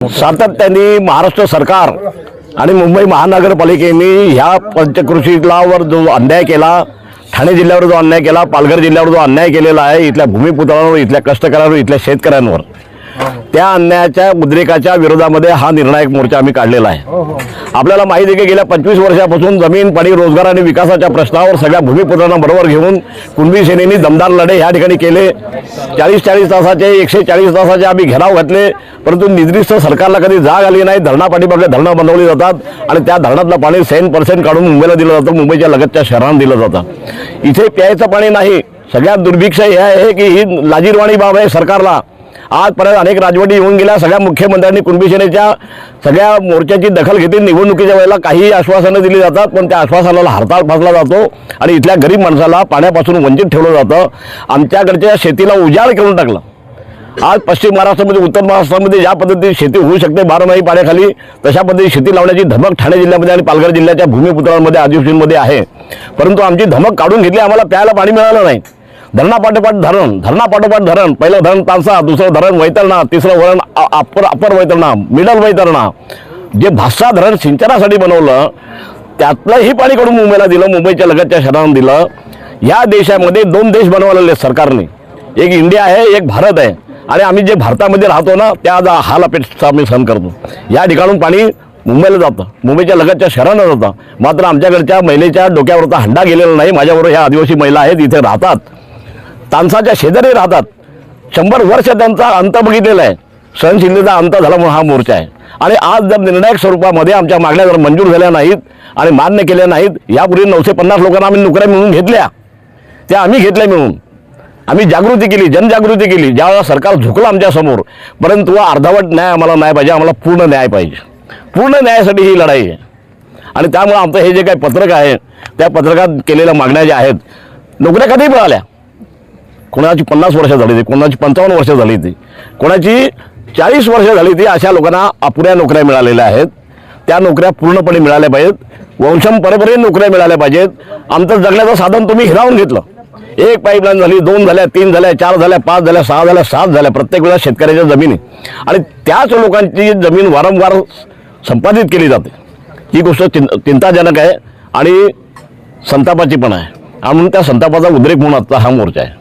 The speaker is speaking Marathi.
सातत्याने महाराष्ट्र सरकार आणि मुंबई महानगरपालिकेने ह्या पंचकृषीलावर जो अन्याय केला, ठाणे जिल्ह्यावर जो अन्याय केला, पालघर जिल्ह्यावर जो अन्याय केलेला आहे, इथल्या भूमिपुत्रांवर, इथल्या कष्टकऱ्यांवर, इथल्या शेतकऱ्यांवर, त्या अन्यायाच्या उद्रेकाच्या विरोधामध्ये हा निर्णायक मोर्चा आम्ही काढलेला आहे। आपल्याला माहिती आहे की गेल्या 25 वर्षापासून जमीन, पाणी, रोजगार आणि विकासाच्या प्रश्नावर सगळ्या भूमिपुत्रांना बरोबर घेऊन कुणबी सेनेने दमदार लढे ह्या ठिकाणी केले। 40-40 तासाचे 140 तासाचे आम्ही घेराव घातले, परंतु निर्दिष्ट सरकारला कधी जाग आली नाही। धरणापाठीमागे धरणं बनवली जातात आणि त्या धरणातलं पाणी 100% काढून मुंबईला दिलं जातं, मुंबईच्या लगतच्या शहरांना दिलं जातं। इथे प्यायचं पाणी नाही। सगळ्यात दुर्भिक्ष हे आहे की ही लाजिरवाणी बाब आहे सरकारला। आजपर्यंत अनेक राजवटी येऊन गेल्या, सगळ्या मुख्यमंत्र्यांनी कुणबी सेनेच्या सगळ्या मोर्चाची दखल घेतली। निवडणुकीच्या वेळेला काही आश्वासनं दिली जातात, पण त्या आश्वासनाला हरताळ फासला जातो आणि इथल्या गरीब माणसाला पाण्यापासून वंचित ठेवलं जातं। आमच्याकडच्या शेतीला उजाड करून टाकलं। आज पश्चिम महाराष्ट्रामध्ये, उत्तर महाराष्ट्रामध्ये ज्या पद्धतीने शेती होऊ शकते 12 महिने पाण्याखाली, तशा पद्धतीने शेती लावण्याची धमक ठाणे जिल्ह्यामध्ये आणि पालघर जिल्ह्याच्या भूमिपुत्रांमध्ये, आदिवासींमध्ये आहे। परंतु आमची धमक काढून घेतली, आम्हाला प्यायला पाणी मिळालं नाही। धरणापाठोपाठ धरण, पहिलं धरण तानसा, दुसरं धरण वैतरणा, तिसरं धरण अपर वैतरणा, मिडल वैतरणा, जे भाषा धरण सिंचनासाठी बनवलं त्यातलंही पाणी काढून मुंबईला दिलं, मुंबईच्या लगतच्या शहरांना दिलं। या देशामध्ये 2 देश बनवलेले सरकारने, एक इंडिया आहे, एक भारत आहे, आणि आम्ही जे भारतामध्ये राहतो ना त्या हाल अपेक्षा आम्ही सहन करतो। या ठिकाणून पाणी मुंबईला जातं, मुंबईच्या लगतच्या शहरांना जातं, मात्र आमच्याकडच्या महिलेच्या डोक्यावरचा हंडा गेलेला नाही। माझ्याबरोबर ह्या आदिवासी महिला आहेत, इथे राहतात, तानसाच्या शेजारी राहतात। 100 वर्ष त्यांचा अंत बघितलेला आहे, सहनशीलतेचा अंत झाला म्हणून हा मोर्चा आहे। आणि आज जर निर्णायक स्वरूपामध्ये आमच्या मागण्या जर मंजूर झाल्या नाहीत आणि मान्य केल्या नाहीत, यापूर्वी 950 लोकांना आम्ही नोकऱ्या मिळवून घेतल्या, त्या आम्ही घेतल्या मिळून, आम्ही जागृती केली, जनजागृती केली। ज्यावेळेला सरकार झुकलं आमच्यासमोर, परंतु अर्धावट न्याय आम्हाला नाही पाहिजे, आम्हाला पूर्ण न्याय पाहिजे। पूर्ण न्यायासाठी ही लढाई आहे। आणि त्यामुळे आमचं हे जे काही पत्रक आहे, त्या पत्रकात केलेल्या मागण्या ज्या आहेत, नोकऱ्या कधी मिळाल्या, कोणाची 50 वर्ष झाली ती, कोणाची 55 वर्ष झाली ती, कोणाची 40 वर्ष झाली ती, अशा लोकांना अपुऱ्या नोकऱ्या मिळालेल्या आहेत। त्या नोकऱ्या पूर्णपणे मिळाल्या पाहिजेत, वंशपरंपरेने नोकऱ्या मिळाल्या पाहिजेत। आमचं जगण्याचं साधन तुम्ही हिरावून घेतलं। 1 पाईपलाईन झाली, 2 झाल्या, 3 झाल्या, 4 झाल्या, 5 झाल्या, 6 झाल्या, 7 झाल्या, प्रत्येक वेळेला शेतकऱ्याच्या जमिनी आणि त्याच लोकांची जमीन वारंवार संपादित केली जाते। ही गोष्ट चिंताजनक आहे आणि संतापाची पण आहे, म्हणून त्या संतापाचा उद्रेक म्हणून आता हा मोर्चा आहे।